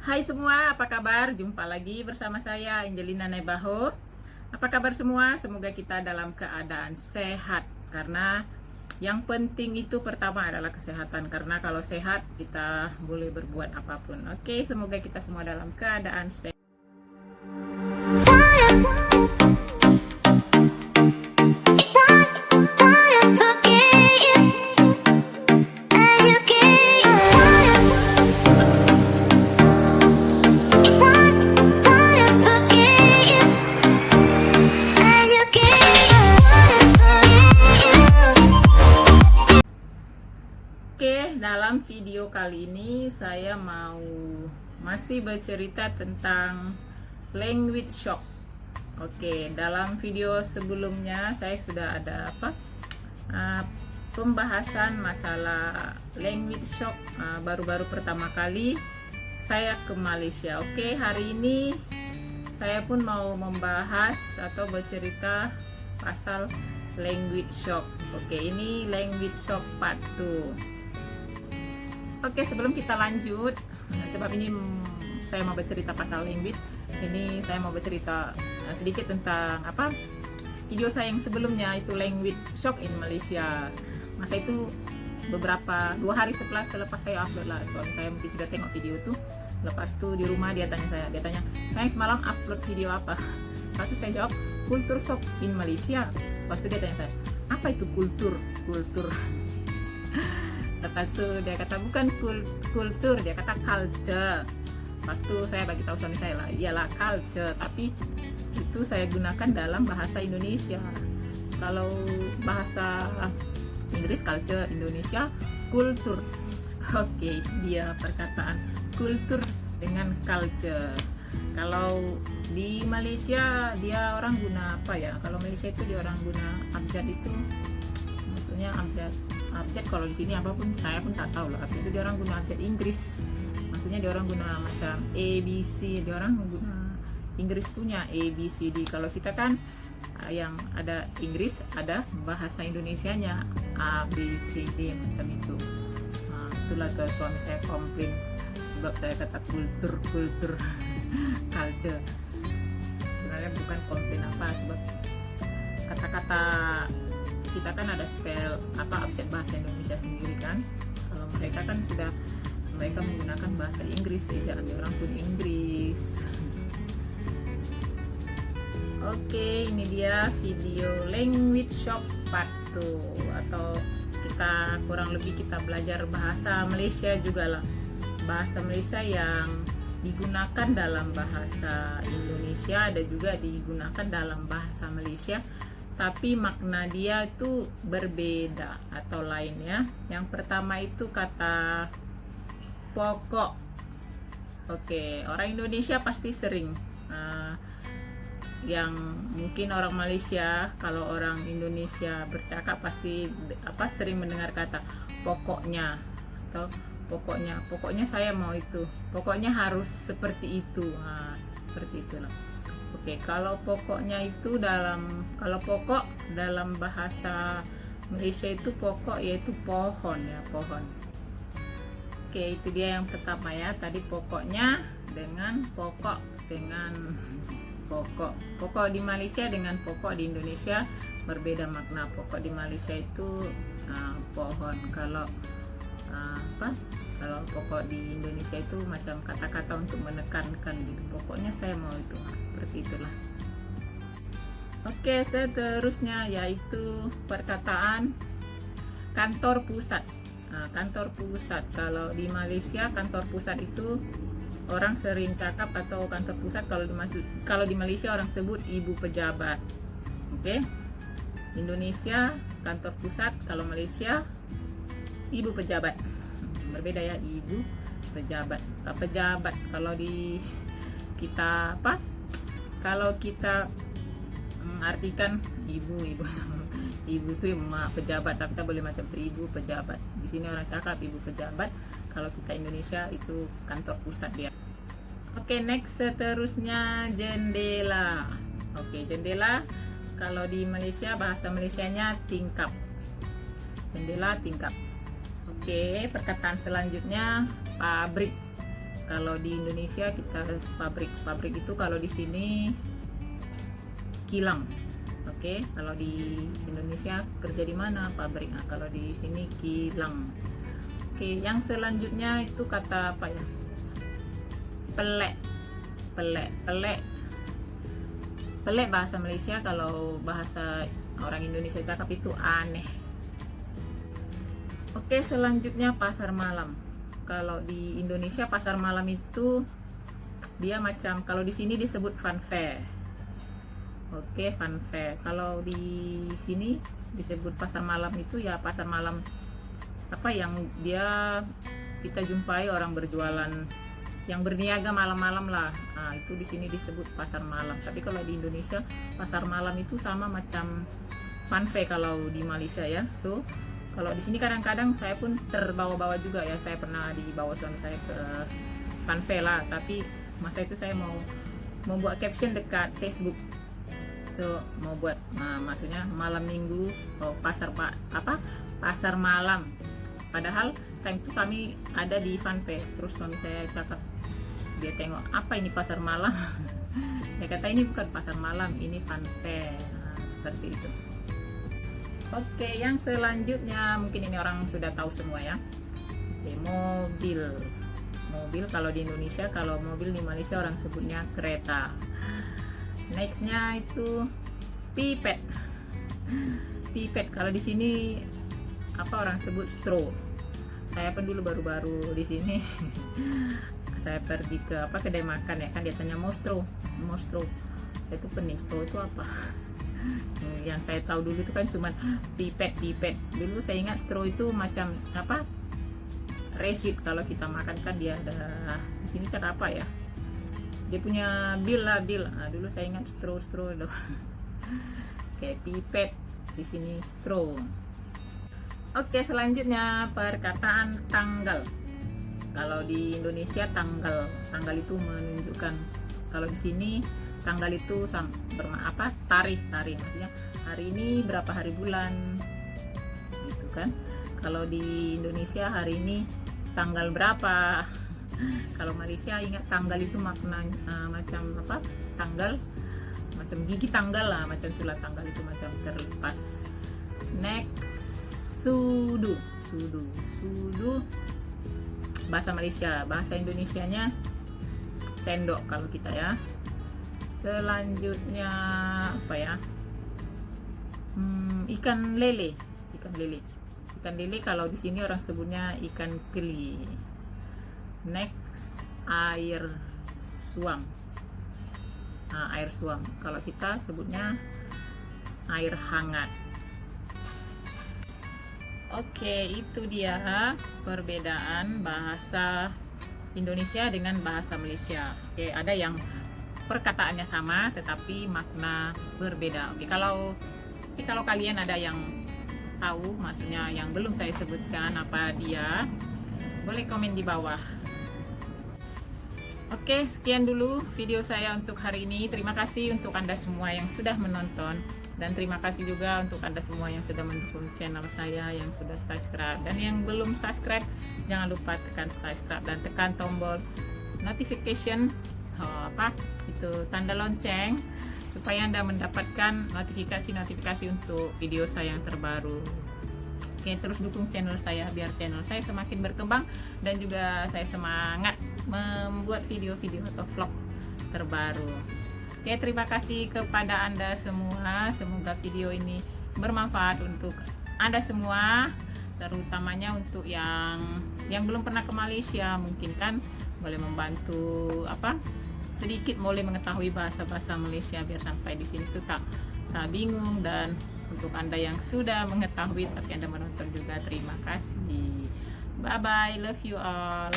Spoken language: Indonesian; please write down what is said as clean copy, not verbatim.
Hai semua, apa kabar? Jumpa lagi bersama saya Angelina Nebaho. Apa kabar semua? Semoga kita dalam keadaan sehat. Karena yang penting itu pertama adalah kesehatan. Karena kalau sehat kita boleh berbuat apapun. Oke, semoga kita semua dalam keadaan sehat. Oke, dalam video kali ini saya masih bercerita tentang language shock. Oke, dalam video sebelumnya saya sudah ada pembahasan masalah language shock baru-baru pertama kali saya ke Malaysia. Oke, hari ini saya pun mau membahas atau bercerita pasal language shock. Oke, ini language shock part 2. Oke, sebelum kita lanjut, sebab ini saya mau bercerita pasal language. Ini saya mau bercerita sedikit tentang video saya yang sebelumnya, itu language shock in Malaysia. Masa itu beberapa 2 hari selepas saya upload lah, suami saya mungkin sudah tengok video itu. Lepas itu di rumah dia tanya saya semalam upload video apa? Lepas itu saya jawab, kultur shock in Malaysia. Lepas itu dia tanya saya, apa itu kultur? Lepas itu dia kata bukan kultur, dia kata culture. Lepas itu saya bagi tahu suami saya lah, iyalah culture, tapi itu saya gunakan dalam bahasa Indonesia. Kalau bahasa Inggris culture, Indonesia kultur. Oke, dia perkataan kultur dengan culture. Kalau di Malaysia dia orang guna apa ya? Kalau Malaysia itu dia orang guna abjad itu, maksudnya abjad kalau di sini apapun saya pun tak tahu lah. Itu dia orang guna abjad Inggris, maksudnya dia orang guna macam A B C, dia orang guna Inggris punya A B C D. Kalau kita kan yang ada Inggris, ada bahasa Indonesianya A B C D macam itu. Itulah tuh suami saya komplain sebab saya kata kultur culture. Sebenarnya bukan komplain sebab kata-kata kita kan ada spell abjad bahasa Indonesia sendiri kan. Kalau mereka kan mereka menggunakan bahasa Inggris saja, ada orang pun Inggris. Oke, ini dia video language shock part 2, atau kita kurang lebih kita belajar bahasa Malaysia juga lah. Bahasa Malaysia yang digunakan dalam bahasa Indonesia ada juga digunakan dalam bahasa Malaysia, tapi makna dia itu berbeda atau lain ya. Yang pertama itu kata pokok. Oke, orang Indonesia pasti sering yang mungkin orang Malaysia, kalau orang Indonesia bercakap pasti sering mendengar kata pokoknya atau pokoknya saya mau itu, pokoknya harus seperti itu. Seperti itulah. Oke, kalau pokoknya itu kalau pokok dalam bahasa Malaysia itu pokok yaitu pohon ya, pohon. Oke, itu dia yang pertama ya. Tadi pokoknya dengan pokok dengan pokok. Pokok di Malaysia dengan pokok di Indonesia berbeda makna. Pokok di Malaysia itu pohon. Kalau kalau pokok di Indonesia itu macam kata-kata untuk menekankan gitu. Pokoknya saya mau itu, seperti itulah. Oke, seterusnya yaitu perkataan kantor pusat. Kantor pusat, kalau di Malaysia kantor pusat itu orang sering cakap, atau kantor pusat kalau di Malaysia orang sebut ibu pejabat. Oke, Indonesia kantor pusat, kalau Malaysia ibu pejabat. Berbeda ya, ibu pejabat. Pejabat kalau di kita kalau kita artikan ibu ibu itu emak pejabat, tapi kita boleh macam itu, ibu pejabat. Di sini orang cakap ibu pejabat. Kalau kita Indonesia itu kantor pusat dia. Oke, next, seterusnya jendela. Oke, jendela kalau di Malaysia bahasa Malaysianya tingkap. Jendela tingkap. Oke, perkataan selanjutnya pabrik. Kalau di Indonesia kita pabrik itu kalau di sini kilang. Oke, kalau di Indonesia kerja di mana? Pabrik. Nah, kalau di sini kilang. Oke, yang selanjutnya itu kata apa ya? Pelek. Pelek bahasa Malaysia, kalau bahasa orang Indonesia cakap itu aneh. Oke, selanjutnya pasar malam. Kalau di Indonesia pasar malam itu dia macam, kalau di sini disebut fun fair. Oke, fun fair. Kalau di sini disebut pasar malam itu ya pasar malam apa yang dia kita jumpai orang berjualan yang berniaga malam-malam lah. Nah, itu di sini disebut pasar malam. Tapi kalau di Indonesia pasar malam itu sama macam fun fair kalau di Malaysia ya. So kalau di sini kadang-kadang saya pun terbawa-bawa juga ya. Saya pernah dibawa suami saya ke fun fair lah. Tapi masa itu saya mau membuat caption dekat Facebook. So mau buat, maksudnya malam minggu, pasar malam. Padahal time itu kami ada di fun fair. Terus suami saya cakap, dia tengok apa ini pasar malam. Dia kata ini bukan pasar malam, ini fun fair. Nah, seperti itu. Oke, yang selanjutnya mungkin ini orang sudah tahu semua ya. Oke, mobil kalau di Indonesia, kalau mobil di Malaysia orang sebutnya kereta. Nextnya itu pipet kalau di sini apa orang sebut straw. Saya pun dulu baru-baru di sini saya pergi ke kedai makan ya kan, dia tanya mau straw. Saya itu pening, straw itu apa? Yang saya tahu dulu itu kan cuma pipet. Dulu saya ingat straw itu macam apa, resit. Kalau kita makan kan dia ada di sini cara apa ya, dia punya bil. Nah, dulu saya ingat straw itu. Oke, pipet di sini straw. Oke, selanjutnya perkataan tanggal. Kalau di Indonesia tanggal itu menunjukkan, kalau di sini tanggal itu tarikh, maksudnya hari ini berapa hari bulan gitu kan. Kalau di Indonesia hari ini tanggal berapa. Kalau Malaysia ingat tanggal itu makna macam apa, tanggal macam gigi tanggal lah, macam itulah tanggal itu macam terlepas. Next, sudu bahasa Malaysia, bahasa Indonesianya sendok kalau kita ya. Selanjutnya apa ya, ikan lele kalau di sini orang sebutnya ikan keli. Next, air suam. Air suam kalau kita sebutnya air hangat. Oke, itu dia perbedaan bahasa Indonesia dengan bahasa Malaysia. Oke, ada yang perkataannya sama tetapi makna berbeda. Oke, kalau kalian ada yang tahu, maksudnya yang belum saya sebutkan apa dia, boleh komen di bawah. Oke, sekian dulu video saya untuk hari ini. Terima kasih untuk Anda semua yang sudah menonton. Dan terima kasih juga untuk Anda semua yang sudah mendukung channel saya, yang sudah subscribe. Dan yang belum subscribe, jangan lupa tekan subscribe dan tekan tombol notification, itu tanda lonceng, supaya Anda mendapatkan notifikasi untuk video saya yang terbaru. Oke, terus dukung channel saya biar channel saya semakin berkembang dan juga saya semangat membuat video-video atau vlog terbaru. Oke, terima kasih kepada Anda semua. Semoga video ini bermanfaat untuk Anda semua, terutamanya untuk yang belum pernah ke Malaysia. Mungkin kan boleh membantu sedikit boleh mengetahui bahasa-bahasa Malaysia biar sampai di sini tuh tak bingung. Dan untuk Anda yang sudah mengetahui tapi Anda menonton juga, terima kasih. Bye bye, love you all.